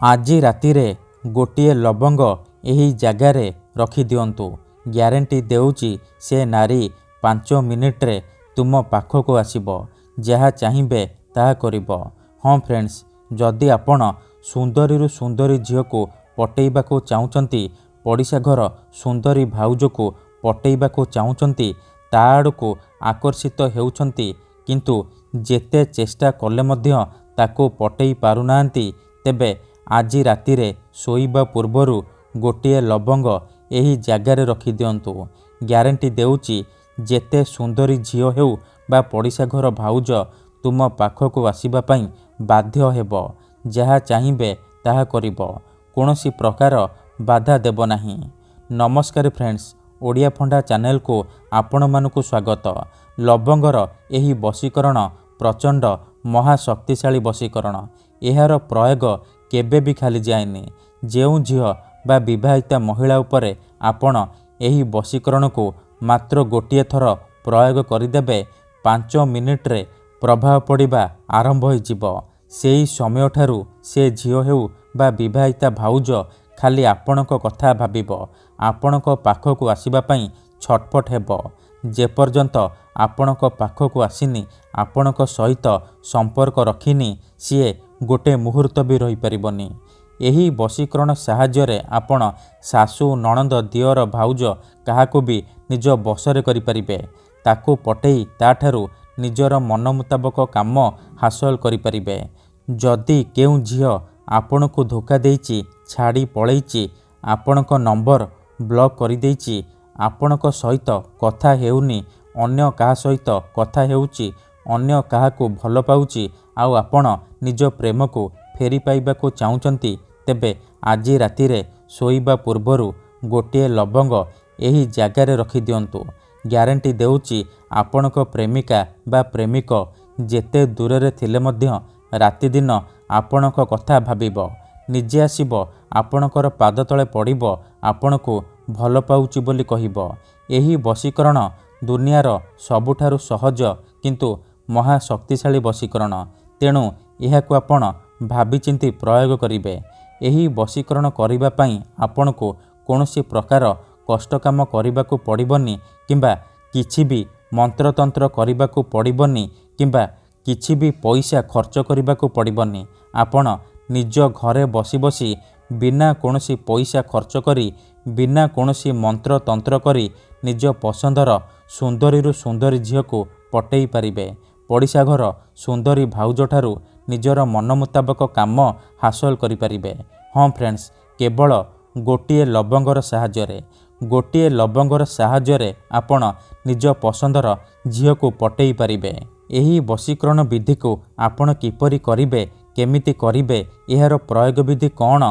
ଆଜି ରାତିରେ ଗୋଟିଏ ଲବଙ୍ଗ ଏହି ଜାଗାରେ ରଖିଦିଅନ୍ତୁ। ଗ୍ୟାରେଣ୍ଟି ଦେଉଛି ସେ ନାରୀ 5 ମିନିଟ୍ରେ ତୁମ ପାଖକୁ ଆସିବ। ଯାହା ଚାହିଁବେ ତାହା କରିବ। ହଁ ଫ୍ରେଣ୍ଡସ୍, ଯଦି ଆପଣ ସୁନ୍ଦରୀରୁ ସୁନ୍ଦରୀ ଝିଅକୁ ପଟେଇବାକୁ ଚାହୁଁଛନ୍ତି, ପଡ଼ିଶା ଘର ସୁନ୍ଦରୀ ଭାଉଜକୁ ପଟେଇବାକୁ ଚାହୁଁଛନ୍ତି, ତା ଆଡ଼କୁ ଆକର୍ଷିତ ହେଉଛନ୍ତି, କିନ୍ତୁ ଯେତେ ଚେଷ୍ଟା କଲେ ମଧ୍ୟ ତାକୁ ପଟେଇ ପାରୁନାହାନ୍ତି, ତେବେ ଆଜି ରାତିରେ ଶୋଇବା ପୂର୍ବରୁ ଗୋଟିଏ ଲବଙ୍ଗ ଏହି ଜାଗାରେ ରଖିଦିଅନ୍ତୁ। ଗ୍ୟାରେଣ୍ଟି ଦେଉଛି ଯେତେ ସୁନ୍ଦରୀ ଝିଅ ହେଉ ବା ପଡ଼ିଶା ଘର ଭାଉଜ ତୁମ ପାଖକୁ ଆସିବା ପାଇଁ ବାଧ୍ୟ ହେବ। ଯାହା ଚାହିଁବେ ତାହା କରିବ। କୌଣସି ପ୍ରକାର ବାଧା ଦେବ ନାହିଁ। ନମସ୍କାର ଫ୍ରେଣ୍ଡସ୍, ଓଡ଼ିଆ ଫଣ୍ଡା ଚ୍ୟାନେଲକୁ ଆପଣମାନଙ୍କୁ ସ୍ୱାଗତ। ଲବଙ୍ଗର ଏହି ବଶୀକରଣ ପ୍ରଚଣ୍ଡ ମହାଶକ୍ତିଶାଳୀ ବଶୀକରଣ। ଏହାର ପ୍ରୟୋଗ କେବେ ବି ଖାଲି ଯାଏନି। ଯେଉଁ ଝିଅ ବା ବିବାହିତା ମହିଳା ଉପରେ ଆପଣ ଏହି ବଶୀକରଣକୁ ମାତ୍ର ଗୋଟିଏ ଥର ପ୍ରୟୋଗ କରିଦେବେ, 5 ମିନିଟ୍ରେ ପ୍ରଭାବ ପଡ଼ିବା ଆରମ୍ଭ ହୋଇଯିବ। ସେହି ସମୟଠାରୁ ସେ ଝିଅ ହେଉ ବା ବିବାହିତା ଭାଉଜ ଖାଲି ଆପଣଙ୍କ କଥା ଭାବିବ, ଆପଣଙ୍କ ପାଖକୁ ଆସିବା ପାଇଁ ଛଟପଟ ହେବ। ଯେପର୍ଯ୍ୟନ୍ତ ଆପଣଙ୍କ ପାଖକୁ ଆସିନି, ଆପଣଙ୍କ ସହିତ ସମ୍ପର୍କ ରଖିନି, ସିଏ ଗୋଟେ ମୁହୂର୍ତ୍ତ ବି ରହିପାରିବନି। ଏହି ବଶୀକରଣ ସାହାଯ୍ୟରେ ଆପଣ ଶାଶୁ, ନଣନ୍ଦ, ଦିଅର, ଭାଉଜ କାହାକୁ ବି ନିଜ ବଶରେ କରିପାରିବେ। ତାକୁ ପଟେଇ ତାଠାରୁ ନିଜର ମନ ମୁତାବକ କାମ ହାସଲ କରିପାରିବେ। ଯଦି କେଉଁ ଝିଅ ଆପଣଙ୍କୁ ଧୋକା ଦେଇଛି, ଛାଡ଼ି ପଳେଇଛି, ଆପଣଙ୍କ ନମ୍ବର ବ୍ଲକ୍ କରିଦେଇଛି, ଆପଣଙ୍କ ସହିତ କଥା ହେଉନି, ଅନ୍ୟ କାହା ସହିତ କଥା ହେଉଛି, ଅନ୍ୟ କାହାକୁ ଭଲ ପାଉଛି, ଆଉ ଆପଣ ନିଜ ପ୍ରେମକୁ ଫେରି ପାଇବାକୁ ଚାହୁଁଛନ୍ତି, ତେବେ ଆଜି ରାତିରେ ଶୋଇବା ପୂର୍ବରୁ ଗୋଟିଏ ଲବଙ୍ଗ ଏହି ଜାଗାରେ ରଖିଦିଅନ୍ତୁ। ଗ୍ୟାରେଣ୍ଟି ଦେଉଛି ଆପଣଙ୍କ ପ୍ରେମିକା ବା ପ୍ରେମିକ ଯେତେ ଦୂରରେ ଥିଲେ ମଧ୍ୟ ରାତିଦିନ ଆପଣଙ୍କ କଥା ଭାବିବ। ନିଜେ ଆସିବ, ଆପଣଙ୍କର ପାଦ ତଳେ ପଡ଼ିବ, ଆପଣଙ୍କୁ ଭଲ ପାଉଛି ବୋଲି କହିବ। ଏହି ବଶୀକରଣ ଦୁନିଆର ସବୁଠାରୁ ସହଜ କିନ୍ତୁ ମହାଶକ୍ତିଶାଳୀ ବଶୀକରଣ। ତେଣୁ ଏହାକୁ ଆପଣ ଭାବିଚିନ୍ତି ପ୍ରୟୋଗ କରିବେ। ଏହି ବଶୀକରଣ କରିବା ପାଇଁ ଆପଣଙ୍କୁ କୌଣସି ପ୍ରକାର କଷ୍ଟ କାମ କରିବାକୁ ପଡ଼ିବନି, କିମ୍ବା କିଛି ବି ମନ୍ତ୍ରତନ୍ତ୍ର କରିବାକୁ ପଡ଼ିବନି, କିମ୍ବା କିଛି ବି ପଇସା ଖର୍ଚ୍ଚ କରିବାକୁ ପଡ଼ିବନି। ଆପଣ ନିଜ ଘରେ ବସି ବସି ବିନା କୌଣସି ପଇସା ଖର୍ଚ୍ଚ କରି, ବିନା କୌଣସି ମନ୍ତ୍ରତନ୍ତ୍ର କରି ନିଜ ପସନ୍ଦର ସୁନ୍ଦରୀରୁ ସୁନ୍ଦରୀ ଝିଅକୁ ପଟେଇ ପାରିବେ। ପଡ଼ିଶା ଘର ସୁନ୍ଦରୀ ଭାଉଜଠାରୁ ନିଜର ମନ ମୁତାବକ କାମ ହାସଲ କରିପାରିବେ। ହଁ ଫ୍ରେଣ୍ଡସ୍, କେବଳ ଗୋଟିଏ ଲବଙ୍ଗର ସାହାଯ୍ୟରେ। ଗୋଟିଏ ଲବଙ୍ଗର ସାହାଯ୍ୟରେ ଆପଣ ନିଜ ପସନ୍ଦର ଝିଅକୁ ପଟେଇ ପାରିବେ। ଏହି ବଶୀକରଣ ବିଧିକୁ ଆପଣ କିପରି କରିବେ, କେମିତି କରିବେ, ଏହାର ପ୍ରୟୋଗ ବିଧି କ'ଣ,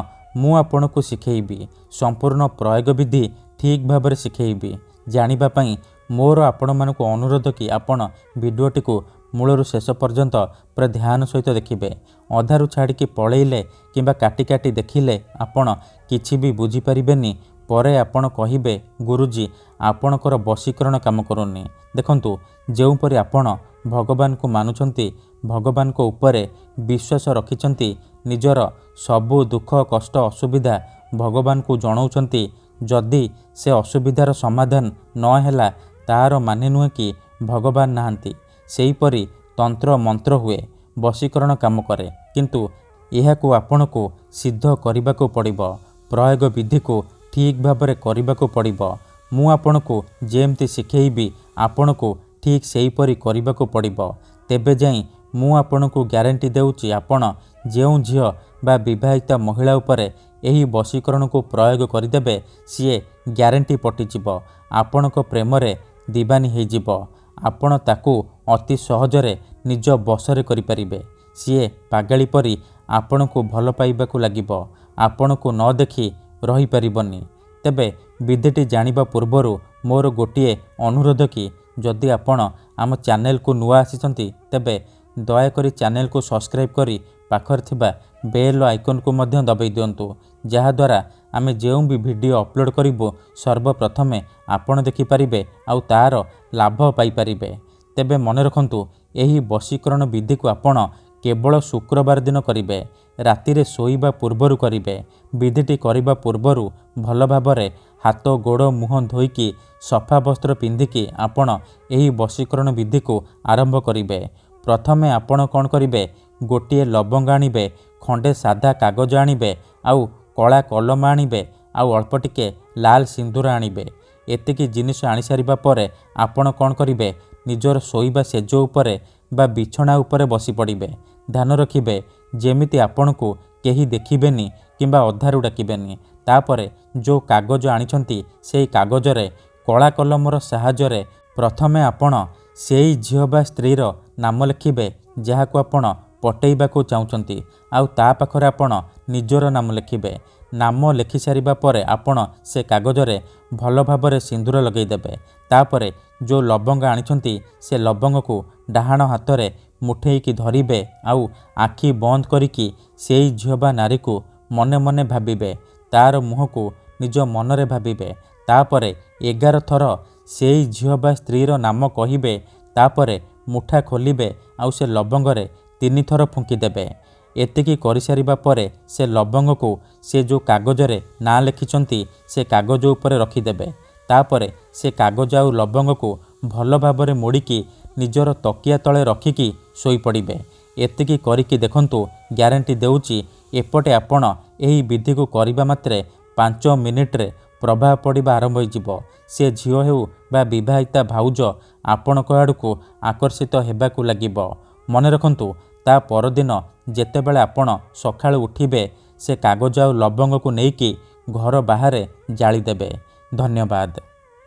ମୁଁ ଆପଣଙ୍କୁ ଶିଖେଇବି। ସମ୍ପୂର୍ଣ୍ଣ ପ୍ରୟୋଗ ବିଧି ଠିକ୍ ଭାବରେ ଶିଖେଇବି। ଜାଣିବା ପାଇଁ ମୋର ଆପଣମାନଙ୍କୁ ଅନୁରୋଧ କି ଆପଣ ଭିଡ଼ିଓଟିକୁ ମୂଳରୁ ଶେଷ ପର୍ଯ୍ୟନ୍ତ ପୁରା ଧ୍ୟାନ ସହିତ ଦେଖିବେ। ଅଧାରୁ ଛାଡ଼ିକି ପଳେଇଲେ କିମ୍ବା କାଟି କାଟି ଦେଖିଲେ ଆପଣ କିଛି ବି ବୁଝିପାରିବେନି। ପରେ ଆପଣ କହିବେ, ଗୁରୁଜୀ ଆପଣଙ୍କର ବଶୀକରଣ କାମ କରୁନି। ଦେଖନ୍ତୁ, ଯେଉଁପରି ଆପଣ ଭଗବାନଙ୍କୁ ମାନୁଛନ୍ତି, ଭଗବାନଙ୍କ ଉପରେ ବିଶ୍ୱାସ ରଖିଛନ୍ତି, ନିଜର ସବୁ ଦୁଃଖ କଷ୍ଟ ଅସୁବିଧା ଭଗବାନଙ୍କୁ ଜଣାଉଛନ୍ତି, ଯଦି ସେ ଅସୁବିଧାର ସମାଧାନ ନ ହେଲା, ତାହାର ମାନେ ନୁହେଁ କି ଭଗବାନ ନାହାନ୍ତି। ସେହିପରି ତନ୍ତ୍ର ମନ୍ତ୍ର ହୁଏ, ବଶୀକରଣ କାମ କରେ, କିନ୍ତୁ ଏହାକୁ ଆପଣଙ୍କୁ ସିଦ୍ଧ କରିବାକୁ ପଡ଼ିବ। ପ୍ରୟୋଗ ବିଧିକୁ ଠିକ୍ ଭାବରେ କରିବାକୁ ପଡ଼ିବ। ମୁଁ ଆପଣଙ୍କୁ ଯେମିତି ଶିଖେଇବି, ଆପଣଙ୍କୁ ଠିକ୍ ସେହିପରି କରିବାକୁ ପଡ଼ିବ। ତେବେ ଯାଇ ମୁଁ ଆପଣଙ୍କୁ ଗ୍ୟାରେଣ୍ଟି ଦେଉଛି, ଆପଣ ଯେଉଁ ଝିଅ ବା ବିବାହିତା ମହିଳା ଉପରେ ଏହି ବଶୀକରଣକୁ ପ୍ରୟୋଗ କରିଦେବେ, ସିଏ ଗ୍ୟାରେଣ୍ଟି ପଟିଯିବ, ଆପଣଙ୍କ ପ୍ରେମରେ ଦିବାନୀ ହେଇଯିବ। ଆପଣ ତାକୁ ଅତି ସହଜରେ ନିଜ ବଶରେ କରିପାରିବେ। ସିଏ ପାଗଳୀ ପରି ଆପଣଙ୍କୁ ଭଲ ପାଇବାକୁ ଲାଗିବ, ଆପଣଙ୍କୁ ନ ଦେଖି ରହିପାରିବନି। ତେବେ ବିଧିଟି ଜାଣିବା ପୂର୍ବରୁ ମୋର ଗୋଟିଏ ଅନୁରୋଧ କି, ଯଦି ଆପଣ ଆମ ଚ୍ୟାନେଲକୁ ନୂଆ ଆସିଛନ୍ତି, ତେବେ ଦୟାକରି ଚ୍ୟାନେଲକୁ ସବସ୍କ୍ରାଇବ୍ କରି ପାଖରେ ଥିବା ବେଲ୍ ଆଇକନ୍କୁ ମଧ୍ୟ ଦବାଇ ଦିଅନ୍ତୁ, ଯାହାଦ୍ୱାରା ଆମେ ଯେଉଁ ବି ଭିଡ଼ିଓ ଅପଲୋଡ଼ କରିବୁ ସର୍ବପ୍ରଥମେ ଆପଣ ଦେଖିପାରିବେ ଆଉ ତା'ର ଲାଭ ପାଇପାରିବେ। ତେବେ ମନେ ରଖନ୍ତୁ, ଏହି ବଶୀକରଣ ବିଧିକୁ ଆପଣ କେବଳ ଶୁକ୍ରବାର ଦିନ କରିବେ। ରାତିରେ ଶୋଇବା ପୂର୍ବରୁ କରିବେ। ବିଧିଟି କରିବା ପୂର୍ବରୁ ଭଲ ଭାବରେ ହାତ ଗୋଡ଼ ମୁହଁ ଧୋଇକି ସଫା ବସ୍ତ୍ର ପିନ୍ଧିକି ଆପଣ ଏହି ବଶୀକରଣ ବିଧିକୁ ଆରମ୍ଭ କରିବେ। ପ୍ରଥମେ ଆପଣ କ'ଣ କରିବେ, ଗୋଟିଏ ଲବଙ୍ଗ ଆଣିବେ, ଖଣ୍ଡେ ସାଧା କାଗଜ ଆଣିବେ, ଆଉ କଳା କଲମ ଆଣିବେ, ଆଉ ଅଳ୍ପ ଟିକେ ଲାଲ ସିନ୍ଦୁର ଆଣିବେ। ଏତିକି ଜିନିଷ ଆଣିସାରିବା ପରେ ଆପଣ କ'ଣ କରିବେ, ନିଜର ଶୋଇବା ସେଜ ଉପରେ ବା ବିଛଣା ଉପରେ ବସି ପଡ଼ିବେ। ଧ୍ୟାନ ରଖିବେ ଯେମିତି ଆପଣଙ୍କୁ କେହି ଦେଖିବେନି କିମ୍ବା ଅଧାରୁ ଡାକିବେନି। ତାପରେ ଯେଉଁ କାଗଜ ଆଣିଛନ୍ତି ସେହି କାଗଜରେ କଳା କଲମର ସାହାଯ୍ୟରେ ପ୍ରଥମେ ଆପଣ ସେଇ ଝିଅ ବା ସ୍ତ୍ରୀର ନାମ ଲେଖିବେ ଯାହାକୁ ଆପଣ ପଟେଇବାକୁ ଚାହୁଁଛନ୍ତି, ଆଉ ତା ପାଖରେ ଆପଣ ନିଜର ନାମ ଲେଖିବେ। ନାମ ଲେଖିସାରିବା ପରେ ଆପଣ ସେ କାଗଜରେ ଭଲ ଭାବରେ ସିନ୍ଦୁର ଲଗାଇଦେବେ। ତାପରେ ଯେଉଁ ଲବଙ୍ଗ ଆଣିଛନ୍ତି ସେ ଲବଙ୍ଗକୁ ଡାହାଣ ହାତରେ ମୁଠେଇକି ଧରିବେ, ଆଉ ଆଖି ବନ୍ଦ କରିକି ସେଇ ଝିଅ ବା ନାରୀକୁ ମନେ ମନେ ଭାବିବେ। ତାର ମୁହଁକୁ ନିଜ ମନରେ ଭାବିବେ। ତାପରେ 11 ଥର ସେଇ ଝିଅ ବା ସ୍ତ୍ରୀର ନାମ କହିବେ। ତାପରେ ମୁଠା ଖୋଲିବେ, ଆଉ ସେ ଲବଙ୍ଗରେ 3 ଥର ଫୁଙ୍କିଦେବେ। ଏତିକି କରିସାରିବା ପରେ ସେ ଲବଙ୍ଗକୁ ସେ ଯେଉଁ କାଗଜରେ ନାଁ ଲେଖିଛନ୍ତି ସେ କାଗଜ ଉପରେ ରଖିଦେବେ। ତାପରେ ସେ କାଗଜ ଆଉ ଲବଙ୍ଗକୁ ଭଲ ଭାବରେ ମୋଡ଼ିକି ନିଜର ତକିଆ ତଳେ ରଖିକି ଶୋଇପଡ଼ିବେ। ଏତିକି କରିକି ଦେଖନ୍ତୁ, ଗ୍ୟାରେଣ୍ଟି ଦେଉଛି ଏପଟେ ଆପଣ ଏହି ବିଧିକୁ କରିବା ମାତ୍ରେ 5 ମିନିଟ୍ରେ ପ୍ରଭାବ ପଡ଼ିବା ଆରମ୍ଭ ହୋଇଯିବ। ସେ ଝିଅ ହେଉ ବା ବିବାହିତା ଭାଉଜ ଆପଣଙ୍କ ଆଡ଼କୁ ଆକର୍ଷିତ ହେବାକୁ ଲାଗିବ। ମନେ ରଖନ୍ତୁ, ତା ପରଦିନ ଯେତେବେଳେ ଆପଣ ସକାଳୁ ଉଠିବେ ସେ କାଗଜ ଆଉ ଲବଙ୍ଗକୁ ନେଇକି ଘର ବାହାରେ ଜାଳିଦେବେ। ଧନ୍ୟବାଦ।